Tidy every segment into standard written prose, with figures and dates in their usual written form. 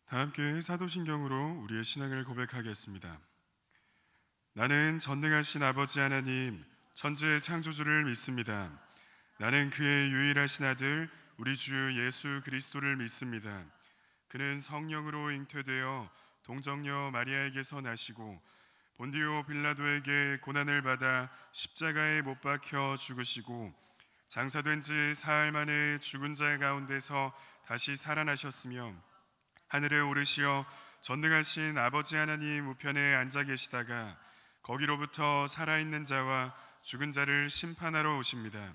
다 함께 사도신경으로 우리의 신앙을 고백하겠습니다. 나는 전능하신 아버지 하나님, 천지의 창조주를 믿습니다. 나는 그의 유일하신 아들, 우리 주 예수 그리스도를 믿습니다. 그는 성령으로 잉태되어 동정녀 마리아에게서 나시고 본디오 빌라도에게 고난을 받아 십자가에 못 박혀 죽으시고 장사된 지 사흘 만에 죽은 자 가운데서 다시 살아나셨으며 하늘에 오르시어 전능하신 아버지 하나님 우편에 앉아 계시다가 거기로부터 살아있는 자와 죽은 자를 심판하러 오십니다.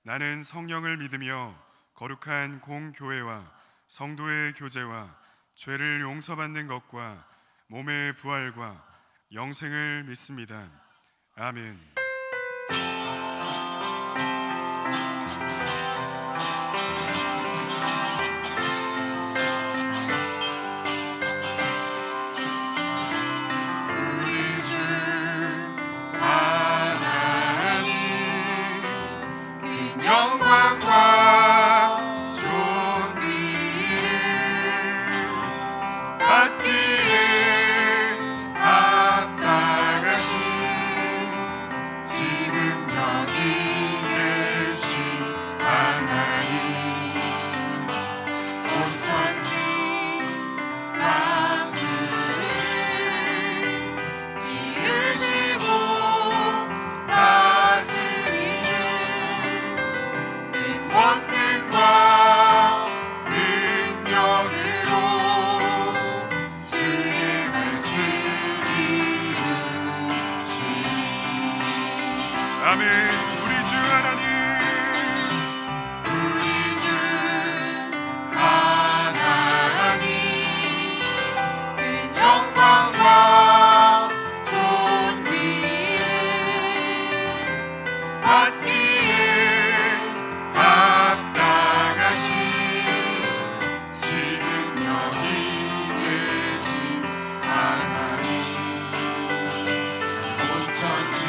나는 성령을 믿으며 거룩한 공교회와 성도의 교제와 죄를 용서받는 것과 몸의 부활과 영생을 믿습니다. 아멘. 아멘. 우리 주 하나님, 우리 주 하나님, 그 영광과 존귀를 받기에 합당하신 지금 여기 계신 하나님, 온 천지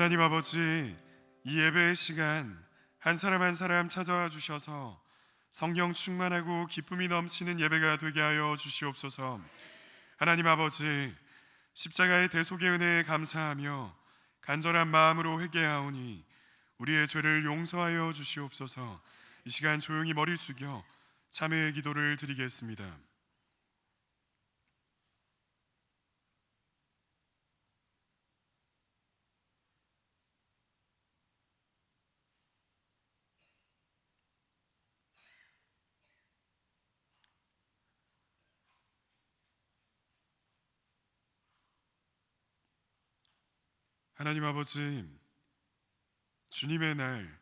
하나님 아버지, 이 예배의 시간 한 사람 한 사람 찾아와 주셔서 성령 충만하고 기쁨이 넘치는 예배가 되게 하여 주시옵소서. 하나님 아버지, 십자가의 대속의 은혜에 감사하며 간절한 마음으로 회개하오니 우리의 죄를 용서하여 주시옵소서. 이 시간 조용히 머리 숙여 참회의 기도를 드리겠습니다. 하나님 아버지, 주님의 날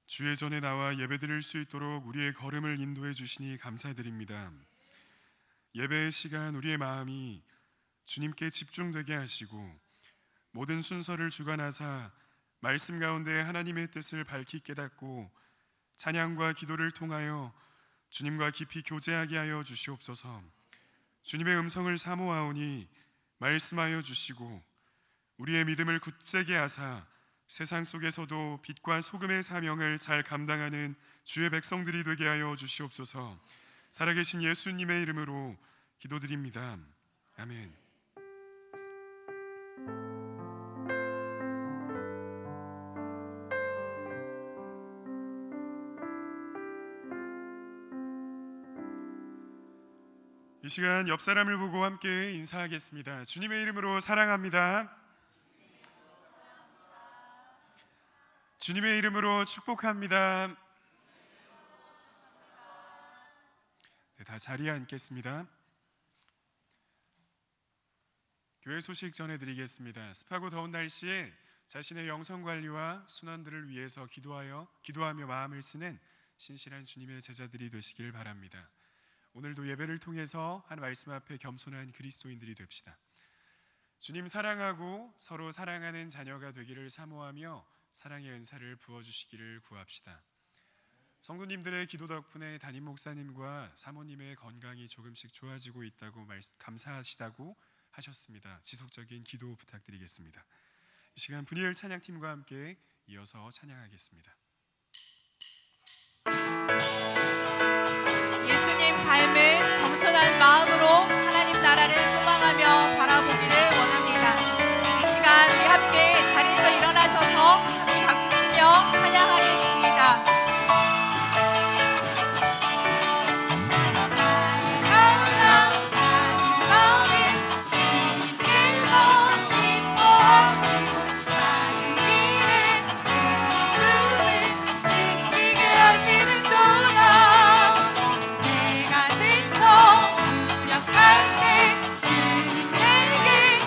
주의 전에 나와 예배드릴 수 있도록 우리의 걸음을 인도해 주시니 감사드립니다. 예배의 시간 우리의 마음이 주님께 집중되게 하시고 모든 순서를 주관하사 말씀 가운데 하나님의 뜻을 밝히 깨닫고 찬양과 기도를 통하여 주님과 깊이 교제하게 하여 주시옵소서. 주님의 음성을 사모하오니 말씀하여 주시고 우리의 믿음을 굳세게 하사 세상 속에서도 빛과 소금의 사명을 잘 감당하는 주의 백성들이 되게 하여 주시옵소서. 살아계신 예수님의 이름으로 기도드립니다. 아멘. 이 시간 옆 사람을 보고 함께 인사하겠습니다. 주님의 이름으로 사랑합니다. 주님의 이름으로 축복합니다. 네, 다 자리에 앉겠습니다. 교회 소식 전해드리겠습니다. 습하고 더운 날씨에 자신의 영성관리와 순환들을 위해서 기도하며 마음을 쓰는 신실한 주님의 제자들이 되시길 바랍니다. 오늘도 예배를 통해서 한 말씀 앞에 겸손한 그리스도인들이 됩시다. 주님 사랑하고 서로 사랑하는 자녀가 되기를 사모하며 사랑의 은사를 부어주시기를 구합시다. 성도님들의 기도 덕분에 담임 목사님과 사모님의 건강이 조금씩 좋아지고 있다고 감사하시다고 하셨습니다. 지속적인 기도 부탁드리겠습니다. 이 시간 분이엘 찬양팀과 함께 이어서 찬양하겠습니다. 예수님 닮을 겸손한 마음으로 하나님 나라를 소망하며 바라보기를 원합니다. 이 시간 우리 함께 자리에서 일어나셔서 함께 박수치며 찬양하겠습니다. 내가 지쳐 무력할 때 주님 내게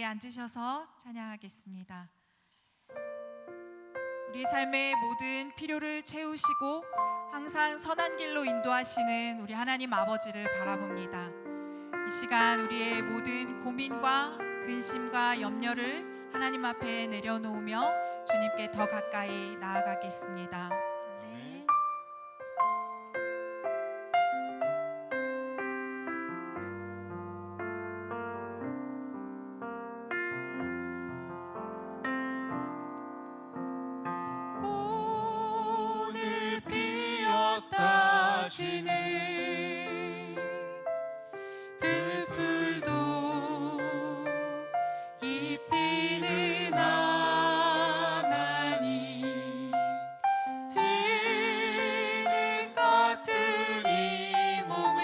자리에 앉으셔서 찬양하겠습니다. 우리 삶의 모든 필요를 채우시고 항상 선한 길로 인도하시는 우리 하나님 아버지를 바라봅니다. 이 시간 우리의 모든 고민과 근심과 염려를 하나님 앞에 내려놓으며 주님께 더 가까이 나아가겠습니다. 아멘. 오늘 피었다 지는 들풀도 입히는 하나님 지는 같은 이 몸을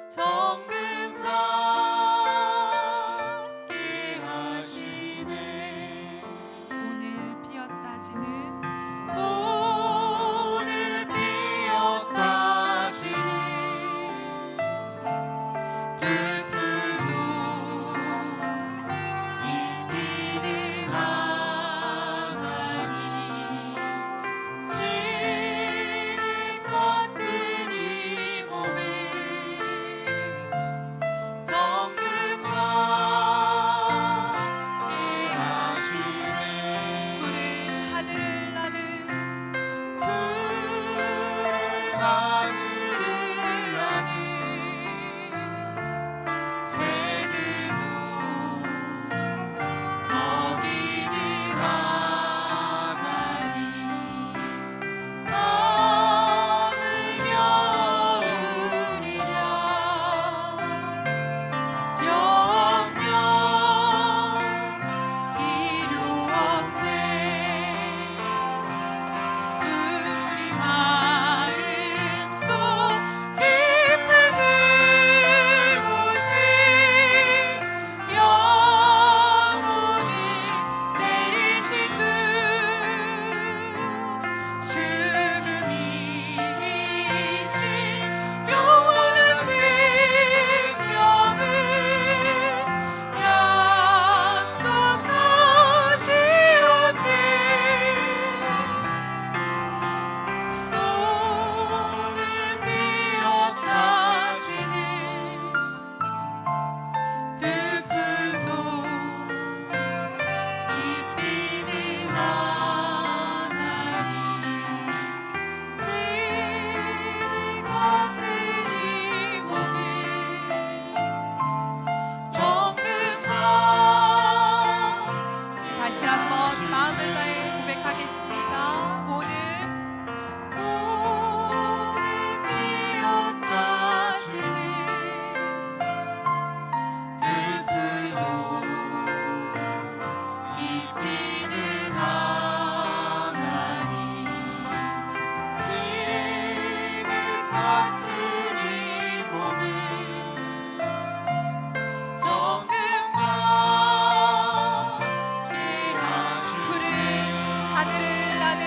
정금 같게 하시네. 오늘 피었다지는 오늘 피었다 지는 들풀도 입히는 하나님 지는 같은 이 몸을 정금 같게 하시네. 푸른 하늘을 나는 푸른 하늘을 나는 새들도 먹이는 하나님 남으며 우리랴 영영 필요 없네. 우리 마음속 깊은 그곳에 영혼을 내리신 주 죽음이 이신 영원한 생명을 약속하시었네. 오늘 피었다 지는 들풀도 입히는 하나님 지는 같은 이 몸을 정금 같게 다시 한번 마음을 다해 고백하겠습니다. 오늘 피었다 지는 들풀도 입히는 하나님 지는 같은 이 몸을 정금 같게 하시네. 푸른 하늘을 나는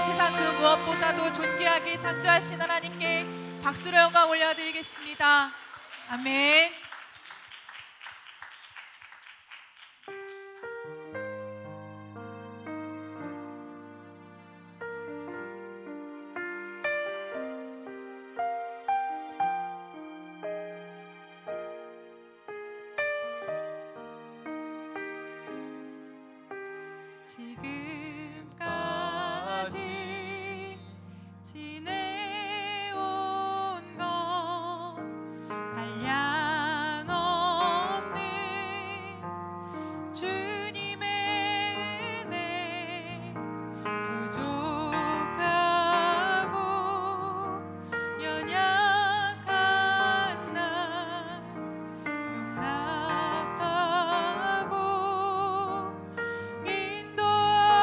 세상 그 무엇보다도 존귀하게 창조하신 하나님께 박수로 영광 올려드리겠습니다. 아멘. 지금까지 지내온 것 한량없는 주님의 은혜 부족하고 연약한 날 용납하고 인도하시네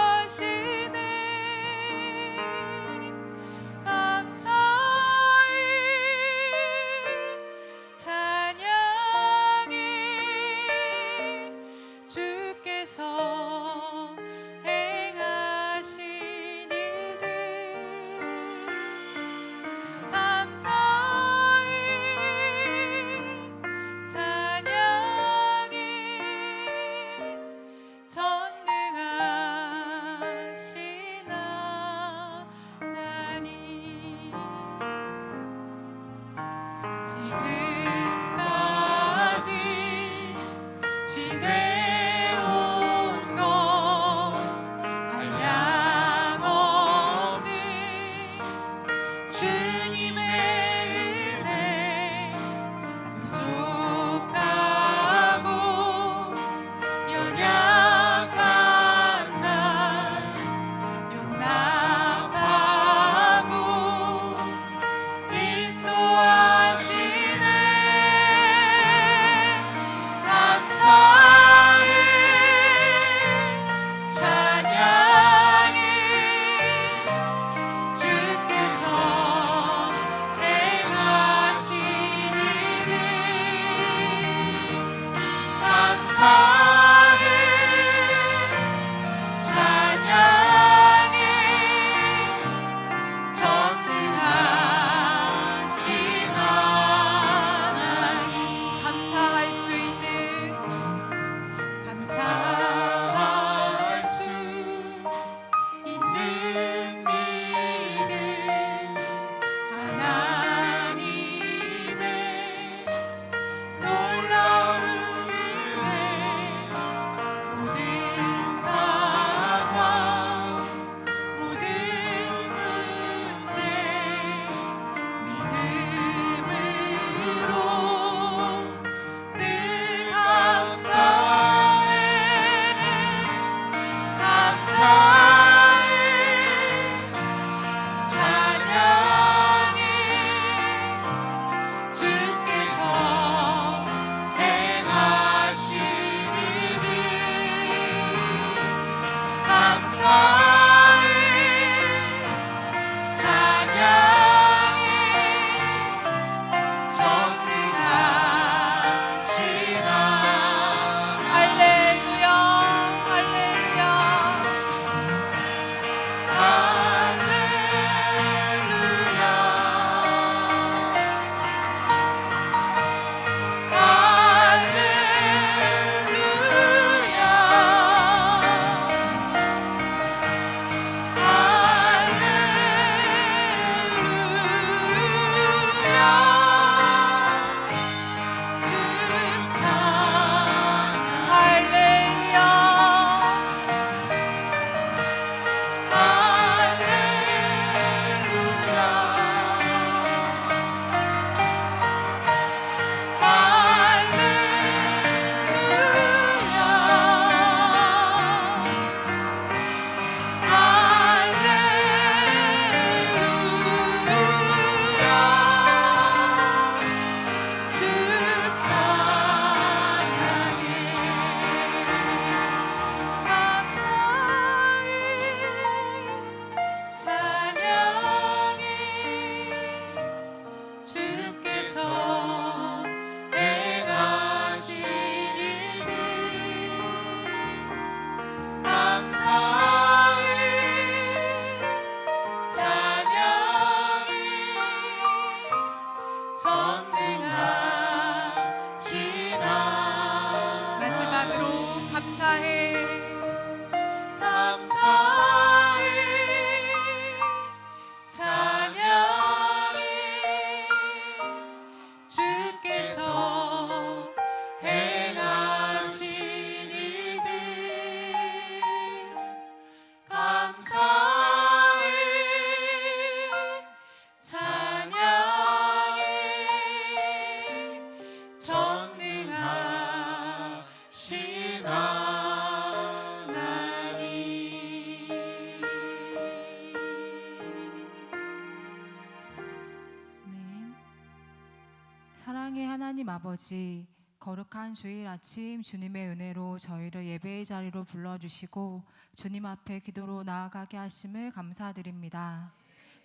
사랑의 하나님 아버지, 거룩한 주일 아침 주님의 은혜로 저희를 예배의 자리로 불러주시고 주님 앞에 기도로 나아가게 하심을 감사드립니다.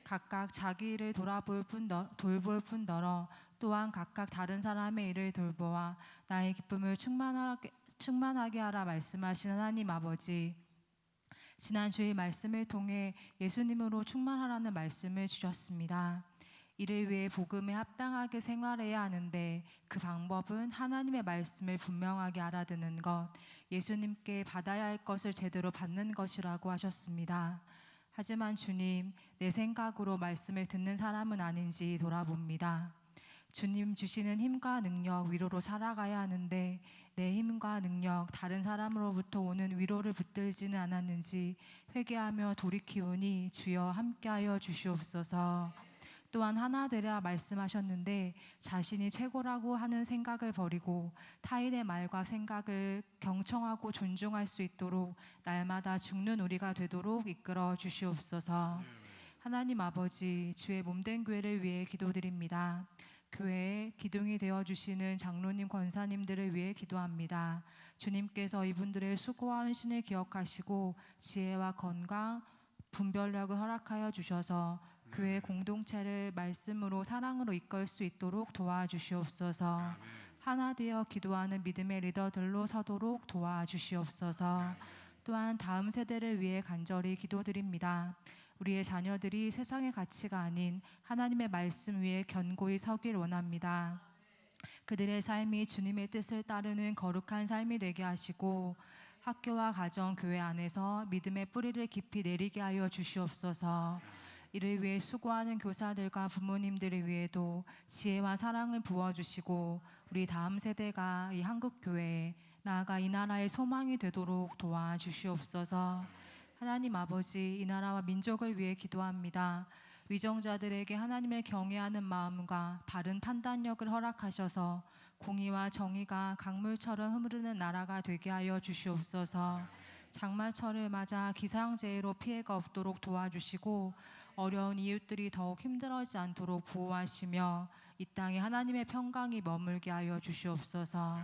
각각 자기 일을 돌볼 뿐더러 또한 각각 다른 사람의 일을 돌보아 나의 기쁨을 충만하게 하라 말씀하신 하나님 아버지, 지난 주일 말씀을 통해 예수님으로 충만하라는 말씀을 주셨습니다. 이를 위해 복음에 합당하게 생활해야 하는데 그 방법은 하나님의 말씀을 분명하게 알아듣는 것, 예수님께 받아야 할 것을 제대로 받는 것이라고 하셨습니다. 하지만 주님, 내 생각으로 말씀을 듣는 사람은 아닌지 돌아봅니다. 주님 주시는 힘과 능력 위로로 살아가야 하는데 내 힘과 능력 다른 사람으로부터 오는 위로를 붙들지는 않았는지 회개하며 돌이키오니 주여 함께하여 주시옵소서. 또한 하나 되라 말씀하셨는데 자신이 최고라고 하는 생각을 버리고 타인의 말과 생각을 경청하고 존중할 수 있도록 날마다 죽는 우리가 되도록 이끌어 주시옵소서. 하나님 아버지, 주의 몸된 교회를 위해 기도드립니다. 교회에 기둥이 되어주시는 장로님, 권사님들을 위해 기도합니다. 주님께서 이분들의 수고와 헌신을 기억하시고 지혜와 건강, 분별력을 허락하여 주셔서 교회 공동체를 말씀으로 사랑으로 이끌 수 있도록 도와주시옵소서. 하나 되어 기도하는 믿음의 리더들로 서도록 도와주시옵소서. 또한 다음 세대를 위해 간절히 기도드립니다. 우리의 자녀들이 세상의 가치가 아닌 하나님의 말씀 위에 견고히 서길 원합니다. 그들의 삶이 주님의 뜻을 따르는 거룩한 삶이 되게 하시고 학교와 가정, 교회 안에서 믿음의 뿌리를 깊이 내리게 하여 주시옵소서. 이를 위해 수고하는 교사들과 부모님들을 위해도 지혜와 사랑을 부어주시고 우리 다음 세대가 이 한국교회에 나아가 이 나라의 소망이 되도록 도와주시옵소서. 하나님 아버지, 이 나라와 민족을 위해 기도합니다. 위정자들에게 하나님을 경외하는 마음과 바른 판단력을 허락하셔서 공의와 정의가 강물처럼 흐르는 나라가 되게 하여 주시옵소서. 장마철을 맞아 기상재해로 피해가 없도록 도와주시고 어려운 이웃들이 더욱 힘들어지지 않도록 보호하시며 이 땅에 하나님의 평강이 머물게 하여 주시옵소서.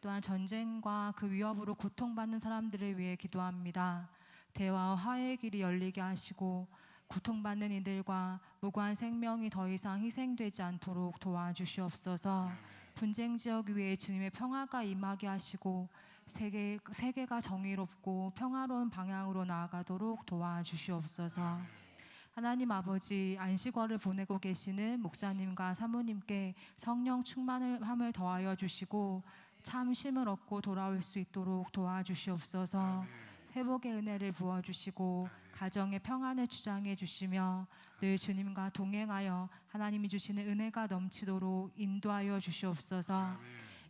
또한 전쟁과 그 위협으로 고통받는 사람들을 위해 기도합니다. 대화와 화해의 길이 열리게 하시고 고통받는 이들과 무고한 생명이 더 이상 희생되지 않도록 도와주시옵소서. 분쟁 지역 위에 주님의 평화가 임하게 하시고 세계가 정의롭고 평화로운 방향으로 나아가도록 도와주시옵소서. 하나님 아버지, 안식월을 보내고 계시는 목사님과 사모님께 성령 충만함을 더하여 주시고 참 쉼을 얻고 돌아올 수 있도록 도와주시옵소서. 회복의 은혜를 부어주시고 가정의 평안을 주장해 주시며 늘 주님과 동행하여 하나님이 주시는 은혜가 넘치도록 인도하여 주시옵소서.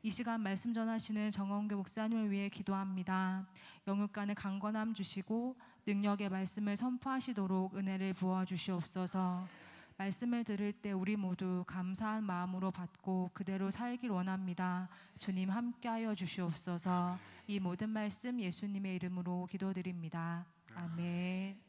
이 시간 말씀 전하시는 정원교 목사님을 위해 기도합니다. 영육간의 강건함 주시고 능력의 말씀을 선포하시도록 은혜를 부어주시옵소서. 말씀을 들을 때 우리 모두 감사한 마음으로 받고 그대로 살길 원합니다. 주님 함께하여 주시옵소서. 이 모든 말씀 예수님의 이름으로 기도드립니다. 아멘.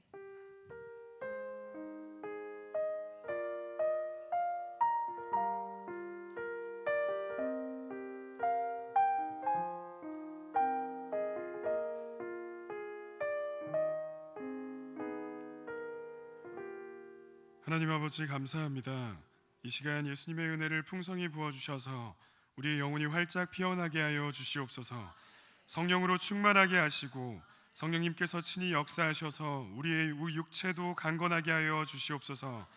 하나님 아버지 감사합니다. 이 시간 예수님의 은혜를 풍성히 부어주셔서 우리의 영혼이 활짝 피어나게 하여 주시옵소서. 성령으로 충만하게 하시고 성령님께서 친히 역사하셔서 우리의 육체도 강건하게 하여 주시옵소서.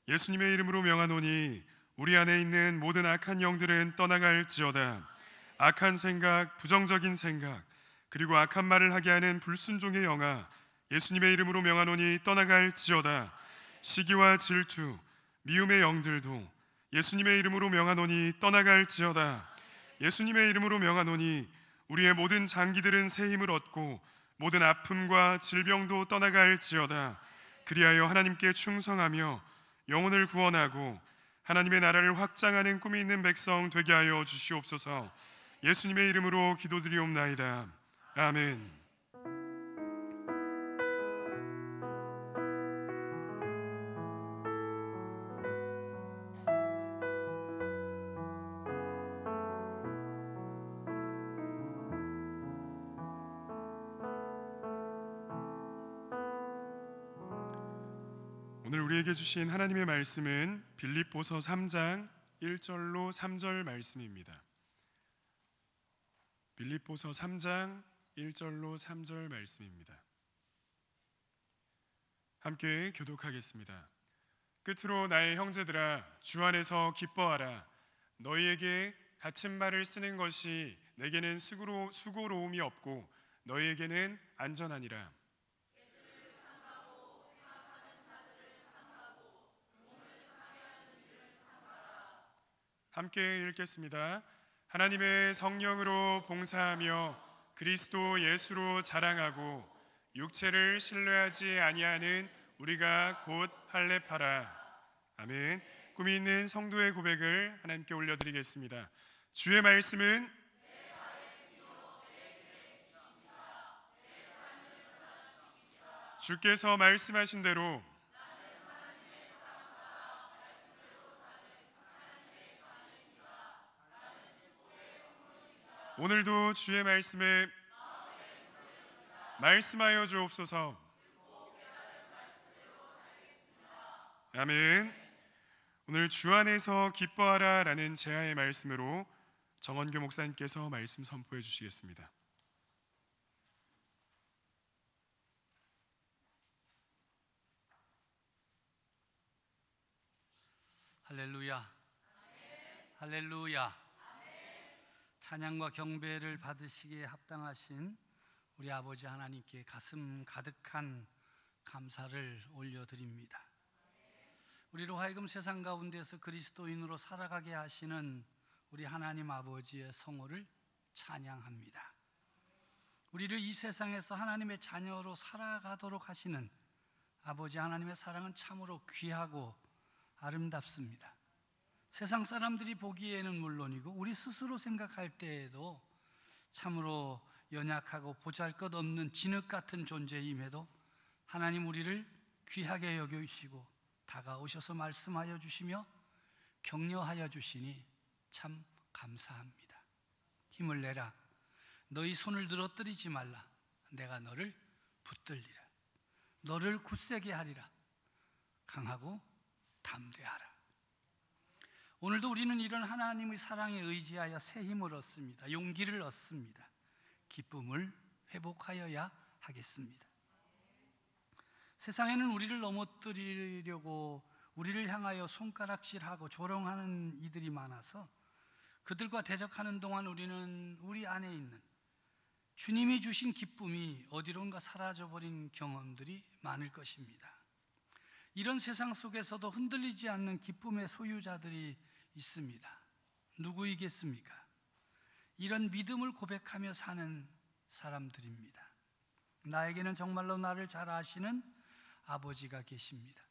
예수님의 이름으로 명하노니 우리 안에 있는 모든 악한 영들은 떠나갈지어다. 악한 생각, 부정적인 생각, 그리고 악한 말을 하게 하는 불순종의 영아, 예수님의 이름으로 명하노니 떠나갈지어다. 시기와 질투, 미움의 영들도 예수님의 이름으로 명하노니 떠나갈지어다. 예수님의 이름으로 명하노니 우리의 모든 장기들은 새 힘을 얻고 모든 아픔과 질병도 떠나갈지어다. 그리하여 하나님께 충성하며 영혼을 구원하고 하나님의 나라를 확장하는 꿈이 있는 백성 되게 하여 주시옵소서. 예수님의 이름으로 기도드리옵나이다. 아멘. 오늘 우리에게 주신 하나님의 말씀은 빌립보서 3장 1절로 3절 말씀입니다. 빌립보서 3장 1절로 3절 말씀입니다. 함께 교독하겠습니다. 끝으로 나의 형제들아, 주 안에서 기뻐하라. 너희에게 같은 말을 쓰는 것이 내게는 수고로움이 없고 너희에게는 안전하니라. 함께 읽겠습니다. 하나님의 성령으로 봉사하며 그리스도 예수로 자랑하고 육체를 신뢰하지 아니하는 우리가 곧 할례파라. 아멘. 꿈이 있는 성도의 고백을 하나님께 올려드리겠습니다. 주의 말씀은 주께서 말씀하신 대로 오늘도 주의 말씀에 말씀하여 주옵소서. 아멘. 오늘 주 안에서 기뻐하라 라는 제아의 말씀으로 정원교 목사님께서 말씀 선포해 주시겠습니다. 할렐루야. 할렐루야. 찬양과 경배를 받으시기에 합당하신 우리 아버지 하나님께 가슴 가득한 감사를 올려드립니다. 우리로 하여금 세상 가운데서 그리스도인으로 살아가게 하시는 우리 하나님 아버지의 성호를 찬양합니다. 우리를 이 세상에서 하나님의 자녀로 살아가도록 하시는 아버지 하나님의 사랑은 참으로 귀하고 아름답습니다. 세상 사람들이 보기에는 물론이고 우리 스스로 생각할 때에도 참으로 연약하고 보잘것없는 진흙 같은 존재임에도 하나님 우리를 귀하게 여겨주시고 다가오셔서 말씀하여 주시며 격려하여 주시니 참 감사합니다. 힘을 내라. 너희 손을 늘어뜨리지 말라. 내가 너를 붙들리라. 너를 굳세게 하리라. 강하고 담대하라. 오늘도 우리는 이런 하나님의 사랑에 의지하여 새 힘을 얻습니다. 용기를 얻습니다. 기쁨을 회복하여야 하겠습니다. 세상에는 우리를 넘어뜨리려고 우리를 향하여 손가락질하고 조롱하는 이들이 많아서 그들과 대적하는 동안 우리는 우리 안에 있는 주님이 주신 기쁨이 어디론가 사라져버린 경험들이 많을 것입니다. 이런 세상 속에서도 흔들리지 않는 기쁨의 소유자들이 있습니다. 누구이겠습니까? 이런 믿음을 고백하며 사는 사람들입니다. 나에게는 정말로 나를 잘 아시는 아버지가 계십니다.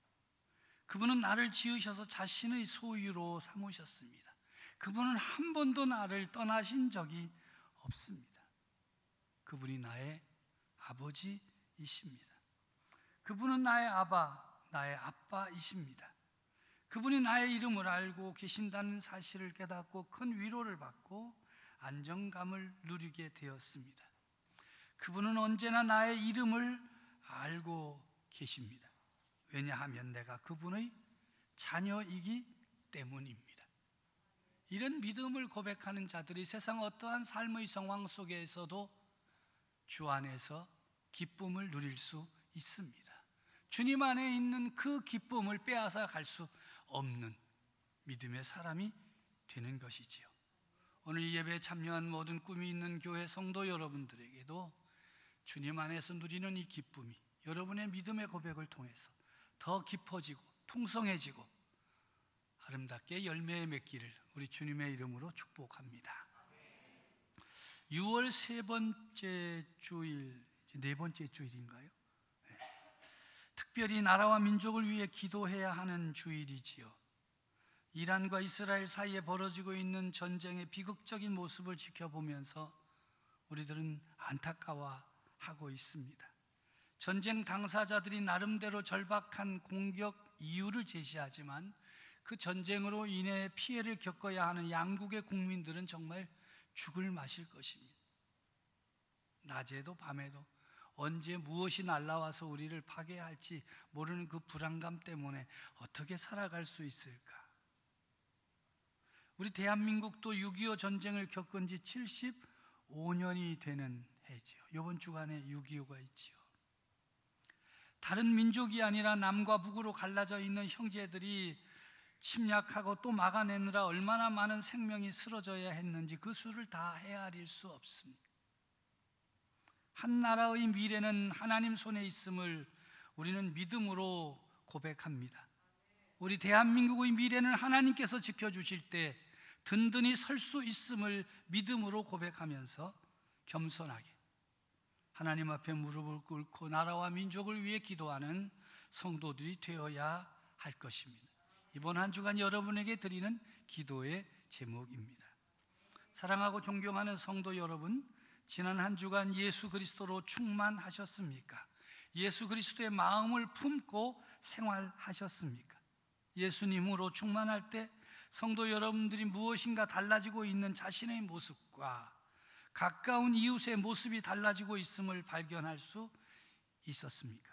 그분은 나를 지으셔서 자신의 소유로 삼으셨습니다. 그분은 한 번도 나를 떠나신 적이 없습니다. 그분이 나의 아버지이십니다. 그분은 나의 나의 아빠이십니다. 그분이 나의 이름을 알고 계신다는 사실을 깨닫고 큰 위로를 받고 안정감을 누리게 되었습니다. 그분은 언제나 나의 이름을 알고 계십니다. 왜냐하면 내가 그분의 자녀이기 때문입니다. 이런 믿음을 고백하는 자들이 세상 어떠한 삶의 상황 속에서도 주 안에서 기쁨을 누릴 수 있습니다. 주님 안에 있는 그 기쁨을 빼앗아 갈 수 없는 믿음의 사람이 되는 것이지요. 오늘 이 예배에 참여한 모든 꿈이 있는 교회 성도 여러분들에게도 주님 안에서 누리는 이 기쁨이 여러분의 믿음의 고백을 통해서 더 깊어지고 풍성해지고 아름답게 열매에 맺기를 우리 주님의 이름으로 축복합니다. 6월 세 번째 주일, 네 번째 주일인가요? 네. 특별히 나라와 민족을 위해 기도해야 하는 주일이지요. 이란과 이스라엘 사이에 벌어지고 있는 전쟁의 비극적인 모습을 지켜보면서 우리들은 안타까워하고 있습니다. 전쟁 당사자들이 나름대로 절박한 공격 이유를 제시하지만 그 전쟁으로 인해 피해를 겪어야 하는 양국의 국민들은 정말 죽을 맛일 것입니다. 낮에도 밤에도 언제 무엇이 날라와서 우리를 파괴할지 모르는 그 불안감 때문에 어떻게 살아갈 수 있을까? 우리 대한민국도 6.25 전쟁을 겪은 지 75년이 되는 해지요. 이번 주간에 6.25가 있지요. 다른 민족이 아니라 남과 북으로 갈라져 있는 형제들이 침략하고 또 막아내느라 얼마나 많은 생명이 쓰러져야 했는지 그 수를 다 헤아릴 수 없습니다. 한 나라의 미래는 하나님 손에 있음을 우리는 믿음으로 고백합니다. 우리 대한민국의 미래는 하나님께서 지켜주실 때 든든히 설 수 있음을 믿음으로 고백하면서 겸손하게 하나님 앞에 무릎을 꿇고 나라와 민족을 위해 기도하는 성도들이 되어야 할 것입니다. 이번 한 주간 여러분에게 드리는 기도의 제목입니다. 사랑하고 존경하는 성도 여러분, 지난 한 주간 예수 그리스도로 충만하셨습니까? 예수 그리스도의 마음을 품고 생활하셨습니까? 예수님으로 충만할 때 성도 여러분들이 무엇인가 달라지고 있는 자신의 모습과 가까운 이웃의 모습이 달라지고 있음을 발견할 수 있었습니까?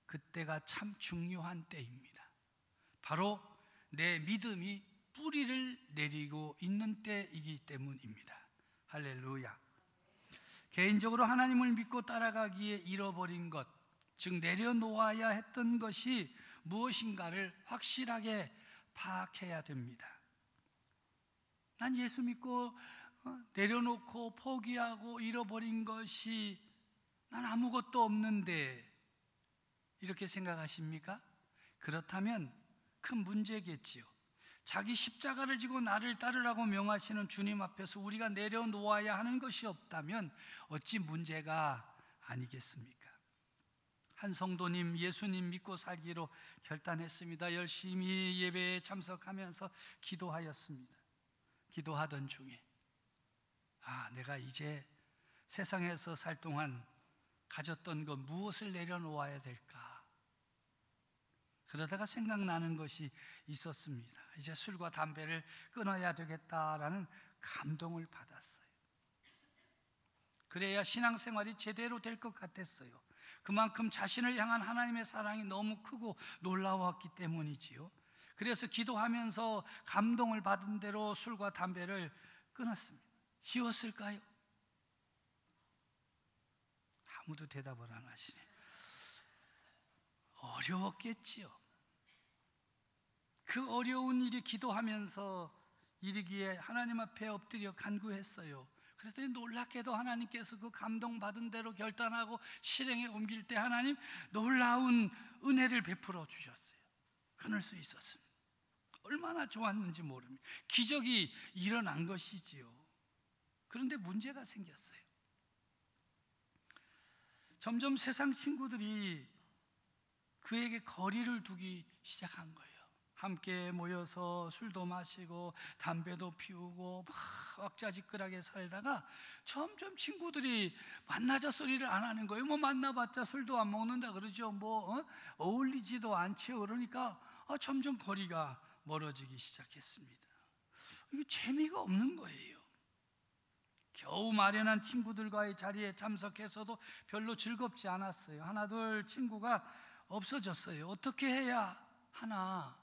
그때가 참 중요한 때입니다. 바로 내 믿음이 뿌리를 내리고 있는 때이기 때문입니다. 할렐루야. 개인적으로 하나님을 믿고 따라가기에 잃어버린 것, 즉 내려놓아야 했던 것이 무엇인가를 확실하게 파악해야 됩니다. 난 예수 믿고 내려놓고 포기하고 잃어버린 것이 난 아무것도 없는데 이렇게 생각하십니까? 그렇다면 큰 문제겠지요. 자기 십자가를 지고 나를 따르라고 명하시는 주님 앞에서 우리가 내려놓아야 하는 것이 없다면 어찌 문제가 아니겠습니까? 한 성도님 예수님 믿고 살기로 결단했습니다. 열심히 예배에 참석하면서 기도하였습니다. 기도하던 중에 내가 이제 세상에서 살 동안 가졌던 것 무엇을 내려놓아야 될까? 그러다가 생각나는 것이 있었습니다. 이제 술과 담배를 끊어야 되겠다라는 감동을 받았어요. 그래야 신앙생활이 제대로 될 것 같았어요. 그만큼 자신을 향한 하나님의 사랑이 너무 크고 놀라웠기 때문이지요. 그래서 기도하면서 감동을 받은 대로 술과 담배를 끊었습니다. 쉬웠을까요? 아무도 대답을 안 하시네. 어려웠겠지요. 그 어려운 일이 기도하면서 이르기에 하나님 앞에 엎드려 간구했어요. 그랬더니 놀랍게도 하나님께서 그 감동받은 대로 결단하고 실행에 옮길 때 하나님 놀라운 은혜를 베풀어 주셨어요. 끊을 수 있었습니다. 얼마나 좋았는지 모릅니다. 기적이 일어난 것이지요. 그런데 문제가 생겼어요. 점점 세상 친구들이 그에게 거리를 두기 시작한 거예요. 함께 모여서 술도 마시고 담배도 피우고 막 왁자지껄하게 살다가 점점 친구들이 만나자 소리를 안 하는 거예요. 뭐 만나봤자 술도 안 먹는다 그러죠. 어울리지도 않죠. 그러니까 점점 거리가 멀어지기 시작했습니다. 이거 재미가 없는 거예요. 겨우 마련한 친구들과의 자리에 참석해서도 별로 즐겁지 않았어요. 하나 둘 친구가 없어졌어요. 어떻게 해야 하나?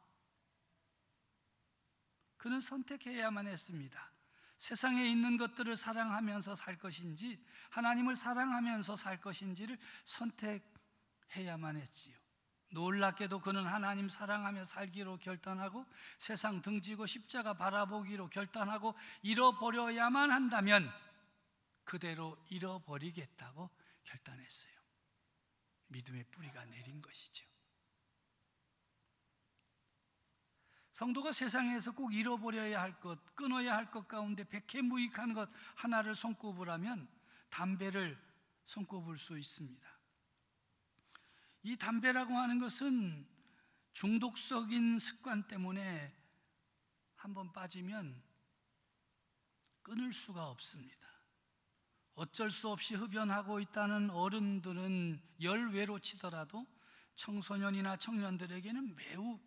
그는 선택해야만 했습니다. 세상에 있는 것들을 사랑하면서 살 것인지 하나님을 사랑하면서 살 것인지를 선택해야만 했지요. 놀랍게도 그는 하나님 사랑하며 살기로 결단하고 세상 등지고 십자가 바라보기로 결단하고 잃어버려야만 한다면 그대로 잃어버리겠다고 결단했어요. 믿음의 뿌리가 내린 것이죠. 성도가 세상에서 꼭 잃어버려야 할 것, 끊어야 할 것 가운데 백해무익한 것 하나를 손꼽으라면 담배를 손꼽을 수 있습니다. 이 담배라고 하는 것은 중독적인 습관 때문에 한번 빠지면 끊을 수가 없습니다. 어쩔 수 없이 흡연하고 있다는 어른들은 열외로 치더라도 청소년이나 청년들에게는 매우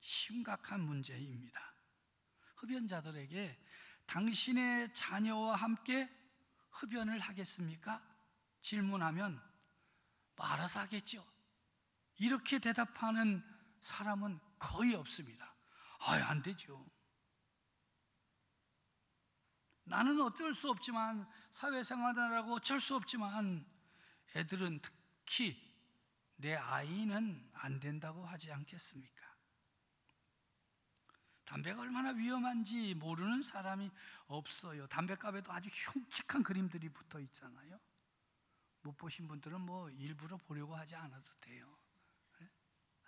심각한 문제입니다. 흡연자들에게 당신의 자녀와 함께 흡연을 하겠습니까? 질문하면 알아서 하겠죠. 이렇게 대답하는 사람은 거의 없습니다. 안 되죠. 나는 어쩔 수 없지만, 사회생활하라고 어쩔 수 없지만, 애들은 특히 내 아이는 안 된다고 하지 않겠습니까? 담배가 얼마나 위험한지 모르는 사람이 없어요. 담배갑에도 아주 흉측한 그림들이 붙어 있잖아요. 못 보신 분들은 뭐 일부러 보려고 하지 않아도 돼요.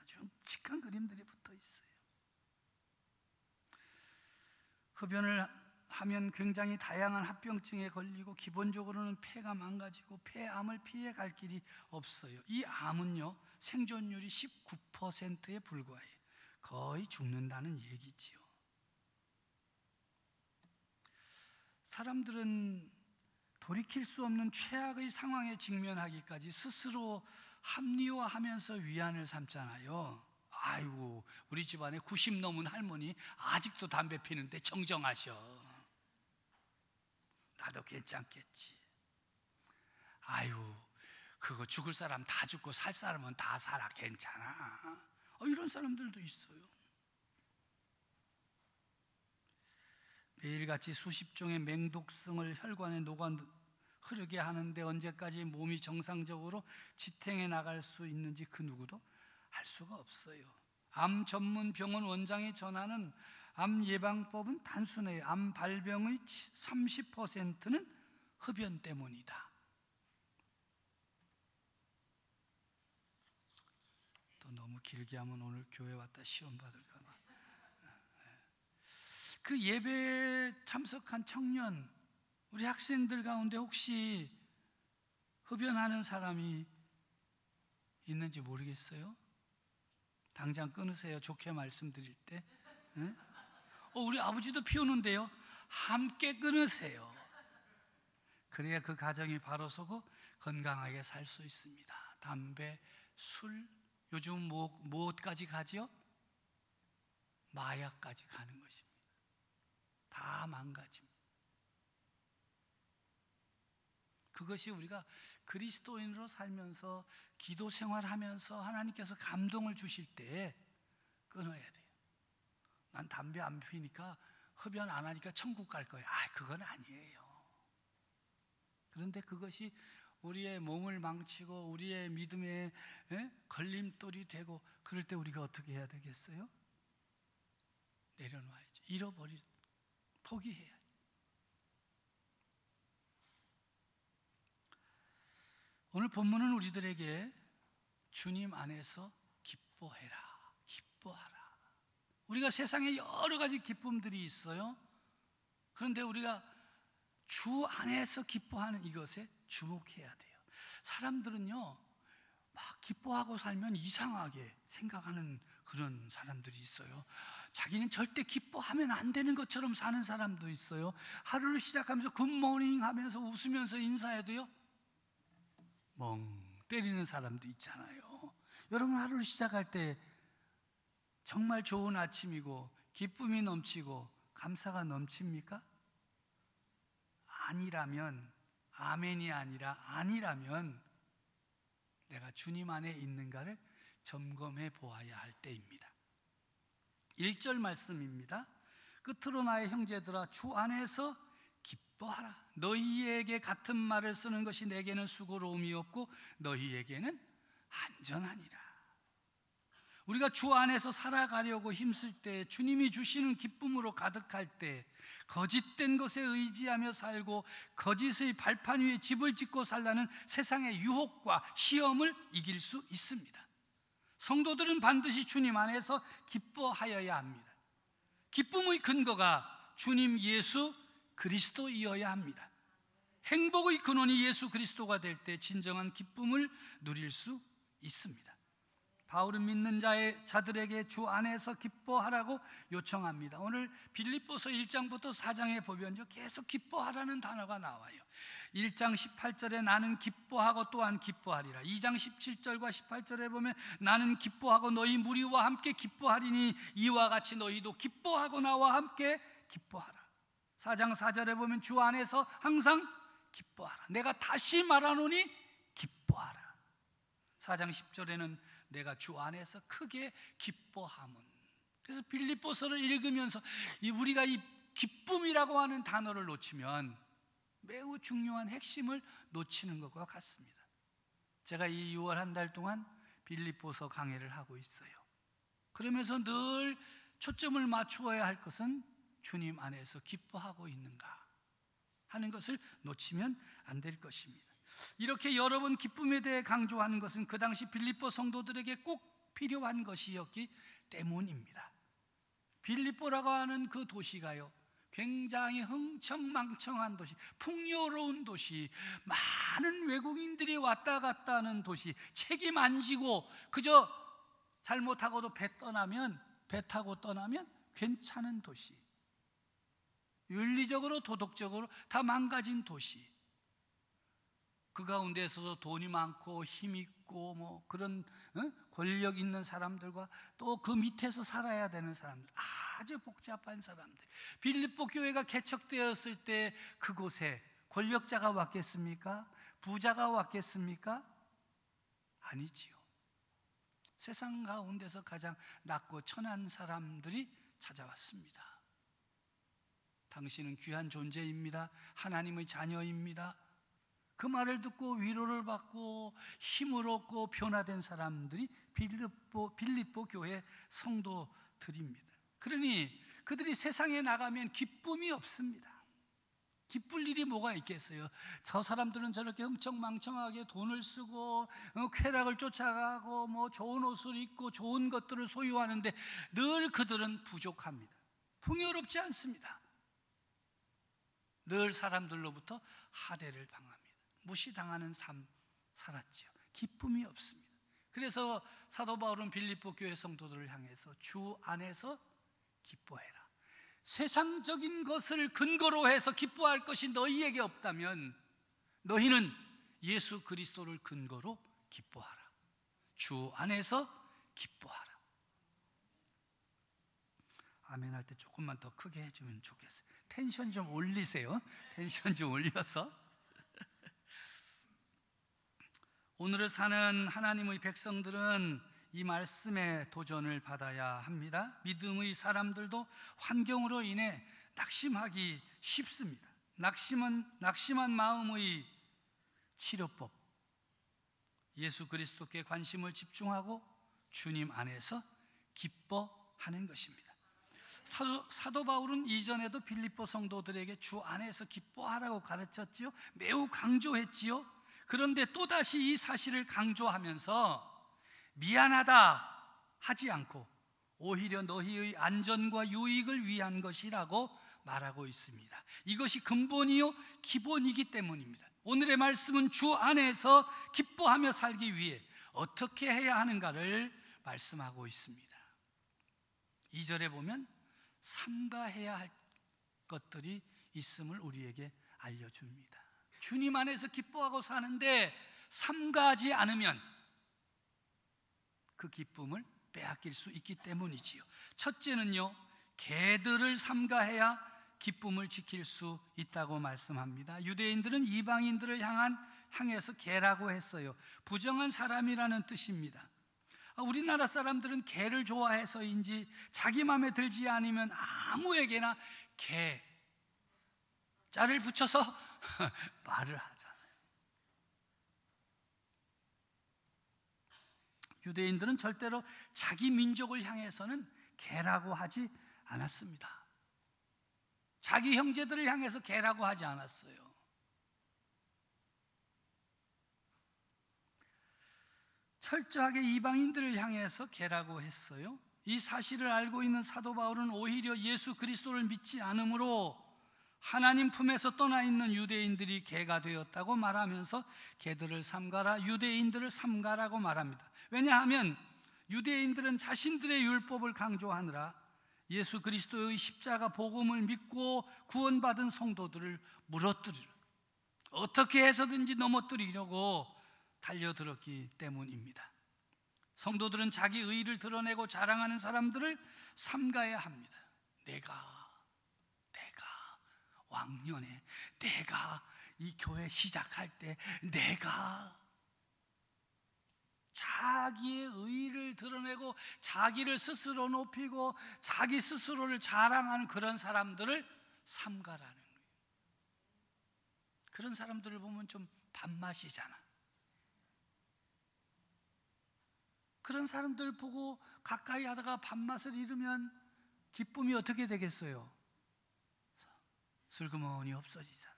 아주 흉측한 그림들이 붙어 있어요. 흡연을 하면 굉장히 다양한 합병증에 걸리고 기본적으로는 폐가 망가지고 폐암을 피해 갈 길이 없어요. 이 암은요, 생존율이 19%에 불과해요. 거의 죽는다는 얘기지요. 사람들은 돌이킬 수 없는 최악의 상황에 직면하기까지 스스로 합리화하면서 위안을 삼잖아요. 아이고, 우리 집안에 90 넘은 할머니 아직도 담배 피는데 정정하셔. 나도 괜찮겠지. 아유, 그거 죽을 사람 다 죽고 살 사람은 다 살아. 괜찮아. 이런 사람들도 있어요. 매일같이 수십 종의 맹독성을 혈관에 녹아 흐르게 하는데 언제까지 몸이 정상적으로 지탱해 나갈 수 있는지 그 누구도 알 수가 없어요. 암 전문 병원 원장이 전하는 암 예방법은 단순해요. 암 발병의 30%는 흡연 때문이다. 또 너무 길게 하면 오늘 교회 왔다 시험 받을까 봐. 그 예배에 참석한 청년, 우리 학생들 가운데 혹시 흡연하는 사람이 있는지 모르겠어요? 당장 끊으세요. 좋게 말씀드릴 때. 우리 아버지도 피우는데요. 함께 끊으세요. 그래야 그 가정이 바로 서고 건강하게 살 수 있습니다. 담배, 술, 요즘 뭐까지 가죠? 마약까지 가는 것입니다. 다 망가집니다. 그것이 우리가 그리스도인으로 살면서 기도 생활하면서 하나님께서 감동을 주실 때 끊어야 돼요. 난 담배 안 피니까, 흡연 안 하니까 천국 갈 거야. 그건 아니에요. 그런데 그것이 우리의 몸을 망치고 우리의 믿음에 걸림돌이 되고, 그럴 때 우리가 어떻게 해야 되겠어요? 내려놔야죠. 포기해야죠. 오늘 본문은 우리들에게 주님 안에서 기뻐해라, 기뻐하라. 우리가 세상에 여러 가지 기쁨들이 있어요. 그런데 우리가 주 안에서 기뻐하는 이것에 주목해야 돼요. 사람들은요, 막 기뻐하고 살면 이상하게 생각하는 그런 사람들이 있어요. 자기는 절대 기뻐하면 안 되는 것처럼 사는 사람도 있어요. 하루를 시작하면서 굿모닝 하면서 웃으면서 인사해도요, 멍 때리는 사람도 있잖아요. 여러분, 하루를 시작할 때 정말 좋은 아침이고 기쁨이 넘치고 감사가 넘칩니까? 아니라면, 아멘이 아니라 아니라면 내가 주님 안에 있는가를 점검해 보아야 할 때입니다. 1절 말씀입니다. 끝으로 나의 형제들아, 주 안에서 기뻐하라. 너희에게 같은 말을 쓰는 것이 내게는 수고로움이 없고 너희에게는 안전하니라. 우리가 주 안에서 살아가려고 힘쓸 때, 주님이 주시는 기쁨으로 가득할 때, 거짓된 것에 의지하며 살고 거짓의 발판 위에 집을 짓고 살라는 세상의 유혹과 시험을 이길 수 있습니다. 성도들은 반드시 주님 안에서 기뻐하여야 합니다. 기쁨의 근거가 주님 예수 그리스도이어야 합니다. 행복의 근원이 예수 그리스도가 될 때 진정한 기쁨을 누릴 수 있습니다. 바울은 믿는 자들에게 주 안에서 기뻐하라고 요청합니다. 오늘 빌립보서 1장부터 4장에 보면요, 계속 기뻐하라는 단어가 나와요. 1장 18절에 나는 기뻐하고 또한 기뻐하리라. 2장 17절과 18절에 보면 나는 기뻐하고 너희 무리와 함께 기뻐하리니 이와 같이 너희도 기뻐하고 나와 함께 기뻐하라. 4장 4절에 보면 주 안에서 항상 기뻐하라. 내가 다시 말하노니 4장 10절에는 내가 주 안에서 크게 기뻐함은. 그래서 빌립보서를 읽으면서 우리가 이 기쁨이라고 하는 단어를 놓치면 매우 중요한 핵심을 놓치는 것과 같습니다. 제가 이 6월 한 달 동안 빌립보서 강해를 하고 있어요. 그러면서 늘 초점을 맞추어야 할 것은 주님 안에서 기뻐하고 있는가 하는 것을 놓치면 안 될 것입니다. 이렇게 여러 번 기쁨에 대해 강조하는 것은 그 당시 빌립보 성도들에게 꼭 필요한 것이었기 때문입니다. 빌립보라고 하는 그 도시가요, 굉장히 흥청망청한 도시, 풍요로운 도시, 많은 외국인들이 왔다 갔다 하는 도시, 책임 안 지고 그저 잘못하고도 배 타고 떠나면 괜찮은 도시, 윤리적으로 도덕적으로 다 망가진 도시, 그 가운데서도 돈이 많고 힘 있고 뭐 그런 권력 있는 사람들과 또 그 밑에서 살아야 되는 사람들, 아주 복잡한 사람들. 빌립보 교회가 개척되었을 때 그곳에 권력자가 왔겠습니까? 부자가 왔겠습니까? 아니지요. 세상 가운데서 가장 낮고 천한 사람들이 찾아왔습니다. 당신은 귀한 존재입니다. 하나님의 자녀입니다. 그 말을 듣고 위로를 받고 힘을 얻고 변화된 사람들이 빌립보 교회 성도들입니다. 그러니 그들이 세상에 나가면 기쁨이 없습니다. 기쁠 일이 뭐가 있겠어요? 저 사람들은 저렇게 흥청망청하게 돈을 쓰고 쾌락을 쫓아가고 뭐 좋은 옷을 입고 좋은 것들을 소유하는데 늘 그들은 부족합니다. 풍요롭지 않습니다. 늘 사람들로부터 하대를 당합니다. 무시당하는 삶 살았죠. 기쁨이 없습니다. 그래서 사도 바울은 빌립보 교회 성도들을 향해서 주 안에서 기뻐해라. 세상적인 것을 근거로 해서 기뻐할 것이 너희에게 없다면 너희는 예수 그리스도를 근거로 기뻐하라. 주 안에서 기뻐하라. 아멘 할 때 조금만 더 크게 해주면 좋겠어요. 텐션 좀 올리세요. 텐션 좀 올려서. 오늘을 사는 하나님의 백성들은 이 말씀에 도전을 받아야 합니다. 믿음의 사람들도 환경으로 인해 낙심하기 쉽습니다. 낙심한 마음의 치료법, 예수 그리스도께 관심을 집중하고 주님 안에서 기뻐하는 것입니다. 사도 바울은 이전에도 빌립보 성도들에게 주 안에서 기뻐하라고 가르쳤지요. 매우 강조했지요. 그런데 또다시 이 사실을 강조하면서 미안하다 하지 않고 오히려 너희의 안전과 유익을 위한 것이라고 말하고 있습니다. 이것이 근본이요 기본이기 때문입니다. 오늘의 말씀은 주 안에서 기뻐하며 살기 위해 어떻게 해야 하는가를 말씀하고 있습니다. 2절에 보면 삼가해야 할 것들이 있음을 우리에게 알려줍니다. 주님 안에서 기뻐하고 사는데 삼가하지 않으면 그 기쁨을 빼앗길 수 있기 때문이지요. 첫째는요, 계들을 삼가해야 기쁨을 지킬 수 있다고 말씀합니다. 유대인들은 이방인들을 향해서 개라고 했어요. 부정한 사람이라는 뜻입니다. 우리나라 사람들은 개를 좋아해서인지 자기 마음에 들지 않으면 아무에게나 개 자를 붙여서 말을 하잖아요. 유대인들은 절대로 자기 민족을 향해서는 개라고 하지 않았습니다. 자기 형제들을 향해서 개라고 하지 않았어요. 철저하게 이방인들을 향해서 개라고 했어요. 이 사실을 알고 있는 사도 바울은 오히려 예수 그리스도를 믿지 않으므로 하나님 품에서 떠나 있는 유대인들이 개가 되었다고 말하면서 개들을 삼가라, 유대인들을 삼가라고 말합니다. 왜냐하면 유대인들은 자신들의 율법을 강조하느라 예수 그리스도의 십자가 복음을 믿고 구원받은 성도들을 무너뜨리려, 어떻게 해서든지 넘어뜨리려고 달려들었기 때문입니다. 성도들은 자기 의의를 드러내고 자랑하는 사람들을 삼가야 합니다. 내가 왕년에, 내가 이 교회 시작할 때, 내가 자기의 의의를 드러내고 자기를 스스로 높이고 자기 스스로를 자랑하는 그런 사람들을 삼가라는 거예요. 그런 사람들을 보면 좀 밥맛이잖아. 그런 사람들 보고 가까이 하다가 밥맛을 잃으면 기쁨이 어떻게 되겠어요? 슬그머니 없어지잖아요.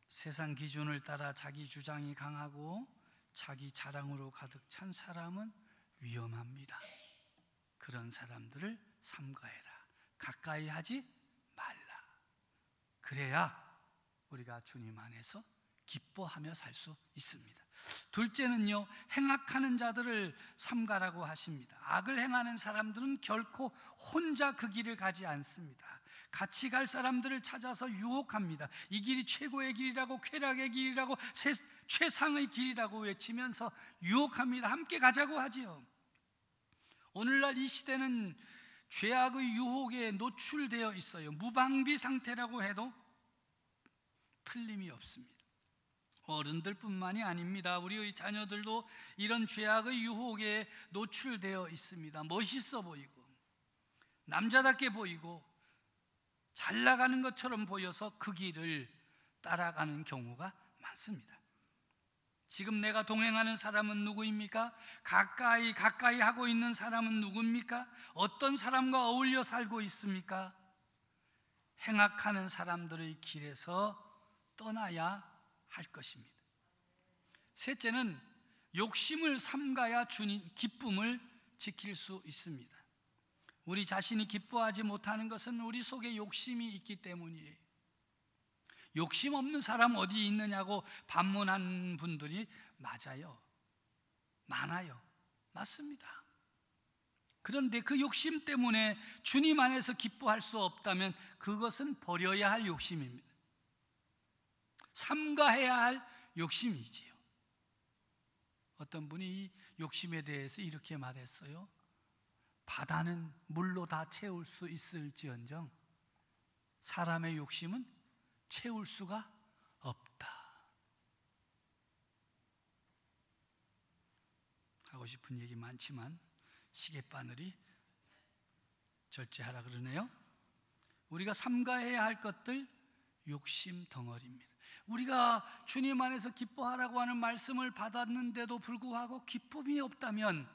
세상 기준을 따라 자기 주장이 강하고 자기 자랑으로 가득 찬 사람은 위험합니다. 그런 사람들을 삼가해라. 가까이 하지 말라. 그래야 우리가 주님 안에서 기뻐하며 살 수 있습니다. 둘째는요, 행악하는 자들을 삼가라고 하십니다. 악을 행하는 사람들은 결코 혼자 그 길을 가지 않습니다. 같이 갈 사람들을 찾아서 유혹합니다. 이 길이 최고의 길이라고, 쾌락의 길이라고, 최상의 길이라고 외치면서 유혹합니다. 함께 가자고 하지요. 오늘날 이 시대는 죄악의 유혹에 노출되어 있어요. 무방비 상태라고 해도 틀림이 없습니다. 어른들뿐만이 아닙니다. 우리의 자녀들도 이런 죄악의 유혹에 노출되어 있습니다. 멋있어 보이고 남자답게 보이고 잘 나가는 것처럼 보여서 그 길을 따라가는 경우가 많습니다. 지금 내가 동행하는 사람은 누구입니까? 가까이 하고 있는 사람은 누구입니까? 어떤 사람과 어울려 살고 있습니까? 행악하는 사람들의 길에서 떠나야 할 것입니다. 셋째는 욕심을 삼가야 주님 기쁨을 지킬 수 있습니다. 우리 자신이 기뻐하지 못하는 것은 우리 속에 욕심이 있기 때문이에요. 욕심 없는 사람 어디 있느냐고 반문한 분들이 많아요. 맞습니다. 그런데 그 욕심 때문에 주님 안에서 기뻐할 수 없다면 그것은 버려야 할 욕심입니다. 삼가해야 할 욕심이지요. 어떤 분이 이 욕심에 대해서 이렇게 말했어요. 바다는 물로 다 채울 수 있을지언정 사람의 욕심은 채울 수가 없다. 하고 싶은 얘기 많지만 시계바늘이 절제하라 그러네요. 우리가 삼가해야 할 것들 욕심 덩어리입니다. 우리가 주님 안에서 기뻐하라고 하는 말씀을 받았는데도 불구하고 기쁨이 없다면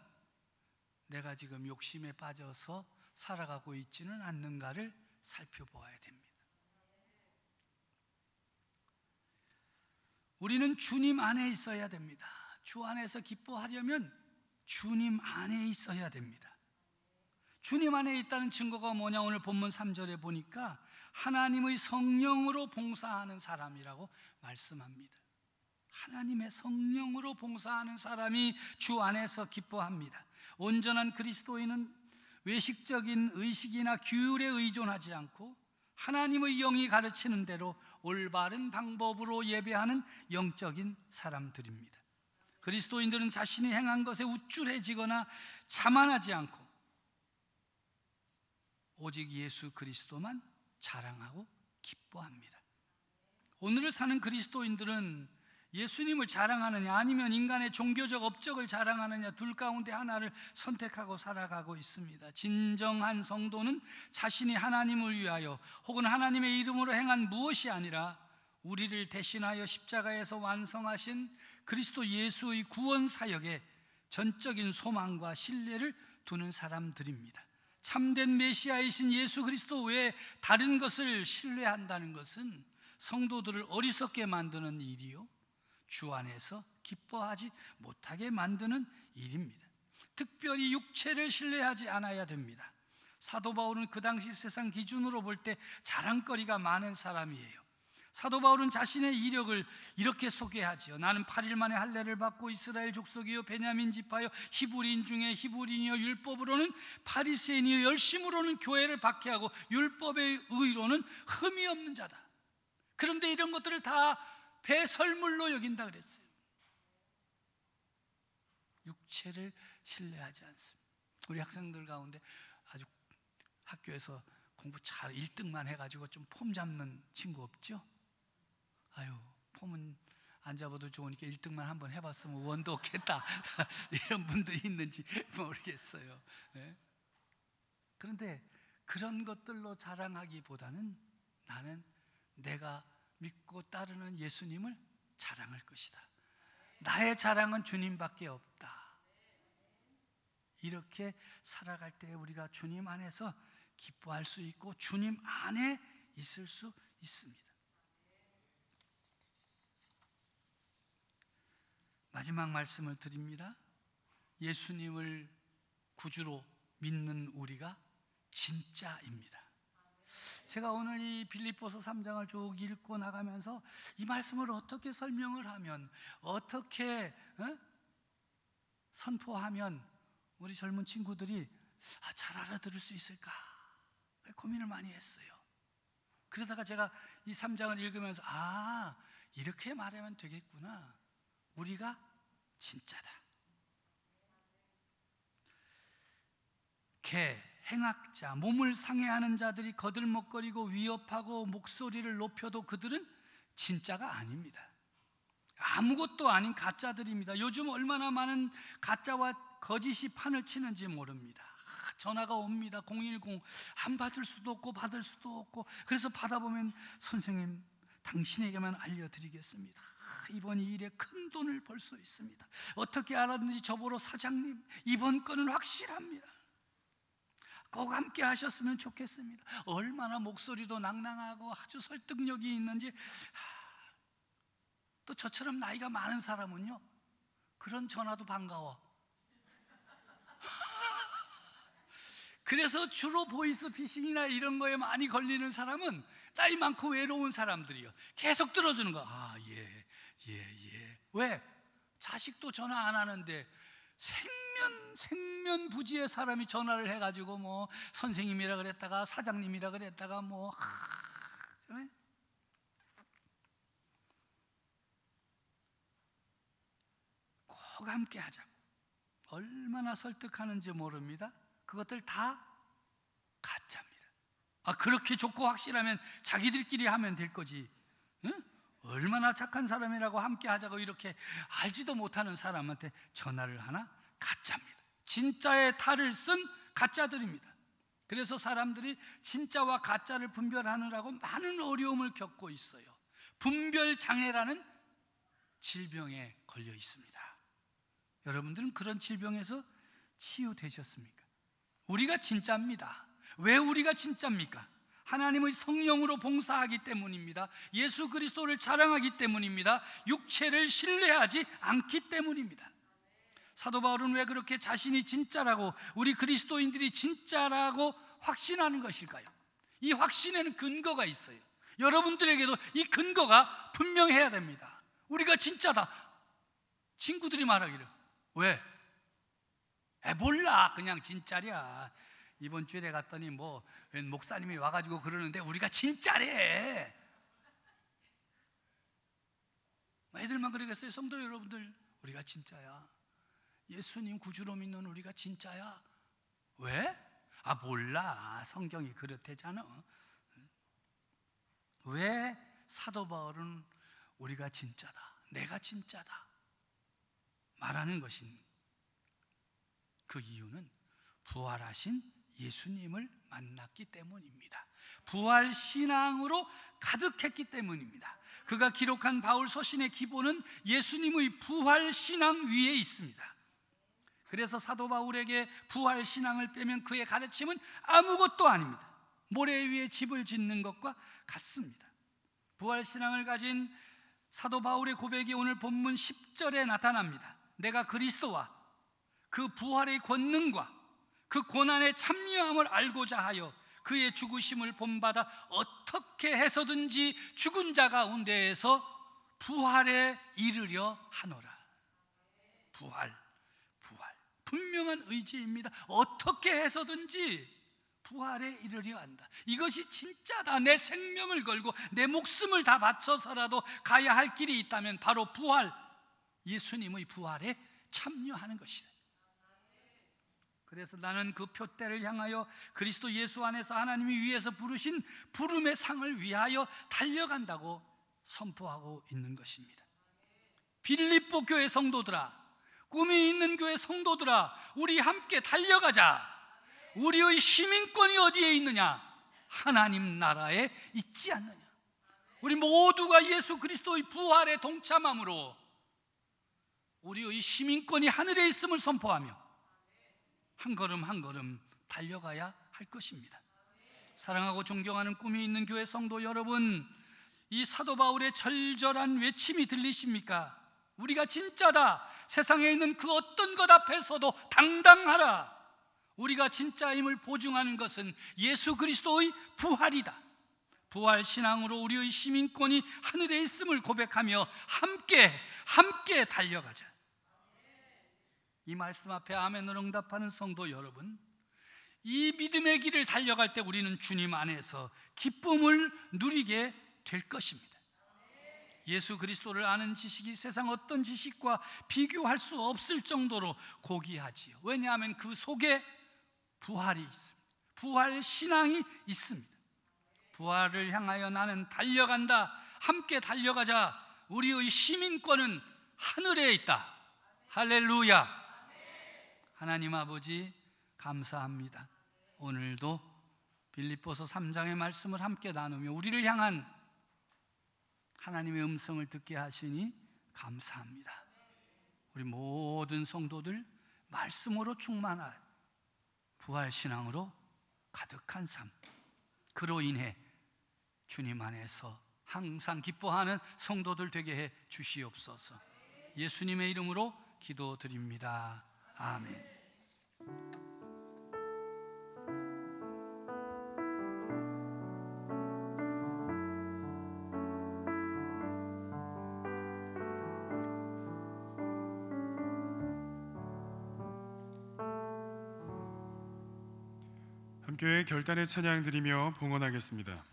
내가 지금 욕심에 빠져서 살아가고 있지는 않는가를 살펴보아야 됩니다. 우리는 주님 안에 있어야 됩니다. 주 안에서 기뻐하려면 주님 안에 있어야 됩니다. 주님 안에 있다는 증거가 뭐냐? 오늘 본문 3절에 보니까 하나님의 성령으로 봉사하는 사람이라고 말씀합니다. 하나님의 성령으로 봉사하는 사람이 주 안에서 기뻐합니다. 온전한 그리스도인은 외식적인 의식이나 규율에 의존하지 않고 하나님의 영이 가르치는 대로 올바른 방법으로 예배하는 영적인 사람들입니다. 그리스도인들은 자신이 행한 것에 우쭐해지거나 자만하지 않고 오직 예수 그리스도만 자랑하고 기뻐합니다. 오늘을 사는 그리스도인들은 예수님을 자랑하느냐 아니면 인간의 종교적 업적을 자랑하느냐 둘 가운데 하나를 선택하고 살아가고 있습니다. 진정한 성도는 자신이 하나님을 위하여 혹은 하나님의 이름으로 행한 무엇이 아니라 우리를 대신하여 십자가에서 완성하신 그리스도 예수의 구원 사역에 전적인 소망과 신뢰를 두는 사람들입니다. 참된 메시아이신 예수 그리스도 외에 다른 것을 신뢰한다는 것은 성도들을 어리석게 만드는 일이요 주 안에서 기뻐하지 못하게 만드는 일입니다. 특별히 육체를 신뢰하지 않아야 됩니다. 사도 바울은 그 당시 세상 기준으로 볼 때 자랑거리가 많은 사람이에요. 사도 바울은 자신의 이력을 이렇게 소개하지요. 나는 8일 만에 할례를 받고 이스라엘 족속이요 베냐민 지파요 히브리인 중에 히브리인이요 율법으로는 바리새인이요 열심으로는 교회를 박해하고 율법의 의로는 흠이 없는 자다. 그런데 이런 것들을 다 배설물로 여긴다 그랬어요. 육체를 신뢰하지 않습니다. 우리 학생들 가운데 아주 학교에서 공부 잘 1등만 해가지고 좀 폼 잡는 친구 없죠? 아유, 폼은 안 잡아도 좋으니까 1등만 한번 해봤으면 원도 없겠다 이런 분들이 있는지 모르겠어요. 네? 그런데 그런 것들로 자랑하기보다는 나는 내가 믿고 따르는 예수님을 자랑할 것이다. 나의 자랑은 주님밖에 없다. 이렇게 살아갈 때 우리가 주님 안에서 기뻐할 수 있고 주님 안에 있을 수 있습니다. 마지막 말씀을 드립니다. 예수님을 구주로 믿는 우리가 진짜입니다. 제가 오늘 이 빌립보서 3장을 쭉 읽고 나가면서 이 말씀을 어떻게 설명을 하면, 어떻게 선포하면 우리 젊은 친구들이 잘 알아들을 수 있을까 고민을 많이 했어요. 그러다가 제가 이 3장을 읽으면서 이렇게 말하면 되겠구나. 우리가 진짜다. 행악자, 몸을 상해하는 자들이 거들먹거리고 위협하고 목소리를 높여도 그들은 진짜가 아닙니다. 아무것도 아닌 가짜들입니다. 요즘 얼마나 많은 가짜와 거짓이 판을 치는지 모릅니다. 전화가 옵니다. 010 안 받을 수도 없고 받을 수도 없고, 그래서 받아보면 선생님 당신에게만 알려드리겠습니다. 이번 일에 큰 돈을 벌 수 있습니다. 어떻게 알았는지 저보러 사장님 이번 건은 확실합니다. 꼭 함께 하셨으면 좋겠습니다. 얼마나 목소리도 낭낭하고 아주 설득력이 있는지. 또 저처럼 나이가 많은 사람은요, 그런 전화도 반가워. 그래서 주로 보이스피싱이나 이런 거에 많이 걸리는 사람은 나이 많고 외로운 사람들이요. 계속 들어주는 거. 예. 왜? 자식도 전화 안 하는데 생면부지의 사람이 전화를 해가지고 뭐 선생님이라 그랬다가 사장님이라 그랬다가 뭐 꼭 함께 하자고 얼마나 설득하는지 모릅니다. 그것들 다 가짜입니다. 그렇게 좋고 확실하면 자기들끼리 하면 될 거지. 얼마나 착한 사람이라고 함께 하자고 이렇게 알지도 못하는 사람한테 전화를 하나? 가짜입니다. 진짜의 탈을 쓴 가짜들입니다. 그래서 사람들이 진짜와 가짜를 분별하느라고 많은 어려움을 겪고 있어요. 분별장애라는 질병에 걸려 있습니다. 여러분들은 그런 질병에서 치유되셨습니까? 우리가 진짜입니다. 왜 우리가 진짜입니까? 하나님의 성령으로 봉사하기 때문입니다. 예수 그리스도를 자랑하기 때문입니다. 육체를 신뢰하지 않기 때문입니다. 사도 바울은 왜 그렇게 자신이 진짜라고, 우리 그리스도인들이 진짜라고 확신하는 것일까요? 이 확신에는 근거가 있어요. 여러분들에게도 이 근거가 분명해야 됩니다. 우리가 진짜다. 친구들이 말하기를, 왜? 몰라, 그냥 진짜랴. 이번 주에 갔더니 웬 목사님이 와가지고 그러는데 우리가 진짜래. 애들만 그러겠어요? 성도 여러분들, 우리가 진짜야. 예수님 구주로 믿는 우리가 진짜야. 왜? 몰라, 성경이 그렇대잖아. 왜 사도 바울은 우리가 진짜다, 내가 진짜다 말하는 것인 그 이유는 부활하신 예수님을 만났기 때문입니다. 부활 신앙으로 가득했기 때문입니다. 그가 기록한 바울 서신의 기본은 예수님의 부활 신앙 위에 있습니다. 그래서 사도 바울에게 부활 신앙을 빼면 그의 가르침은 아무것도 아닙니다. 모래 위에 집을 짓는 것과 같습니다. 부활 신앙을 가진 사도 바울의 고백이 오늘 본문 10절에 나타납니다. 내가 그리스도와 그 부활의 권능과 그 고난의 참여함을 알고자 하여 그의 죽으심을 본받아 어떻게 해서든지 죽은 자 가운데에서 부활에 이르려 하노라. 부활 분명한 의지입니다. 어떻게 해서든지 부활에 이르려 한다. 이것이 진짜다. 내 생명을 걸고 내 목숨을 다 바쳐서라도 가야 할 길이 있다면 바로 부활, 예수님의 부활에 참여하는 것이다. 그래서 나는 그 표대를 향하여 그리스도 예수 안에서 하나님이 위에서 부르신 부름의 상을 위하여 달려간다고 선포하고 있는 것입니다. 빌립보 교회 성도들아, 꿈이 있는 교회 성도들아, 우리 함께 달려가자. 우리의 시민권이 어디에 있느냐? 하나님 나라에 있지 않느냐? 우리 모두가 예수 그리스도의 부활에 동참함으로 우리의 시민권이 하늘에 있음을 선포하며 한 걸음 한 걸음 달려가야 할 것입니다. 사랑하고 존경하는 꿈이 있는 교회 성도 여러분, 이 사도 바울의 절절한 외침이 들리십니까? 우리가 진짜다. 세상에 있는 그 어떤 것 앞에서도 당당하라. 우리가 진짜임을 보증하는 것은 예수 그리스도의 부활이다. 부활 신앙으로 우리의 시민권이 하늘에 있음을 고백하며 함께 달려가자. 이 말씀 앞에 아멘으로 응답하는 성도 여러분, 이 믿음의 길을 달려갈 때 우리는 주님 안에서 기쁨을 누리게 될 것입니다. 예수 그리스도를 아는 지식이 세상 어떤 지식과 비교할 수 없을 정도로 고귀하지요. 왜냐하면 그 속에 부활이 있습니다. 부활 신앙이 있습니다. 부활을 향하여 나는 달려간다. 함께 달려가자. 우리의 시민권은 하늘에 있다. 할렐루야. 하나님 아버지 감사합니다. 오늘도 빌립보서 3장의 말씀을 함께 나누며 우리를 향한 하나님의 음성을 듣게 하시니 감사합니다. 우리 모든 성도들 말씀으로 충만한 부활신앙으로 가득한 삶, 그로 인해 주님 안에서 항상 기뻐하는 성도들 되게 해 주시옵소서. 예수님의 이름으로 기도드립니다. 아멘. 함께 결단의 찬양 드리며 봉헌하겠습니다.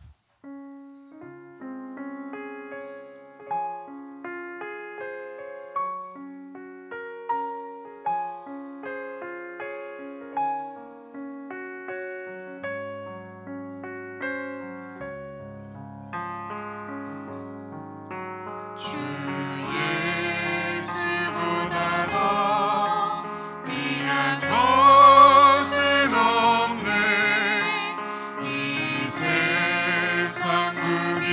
주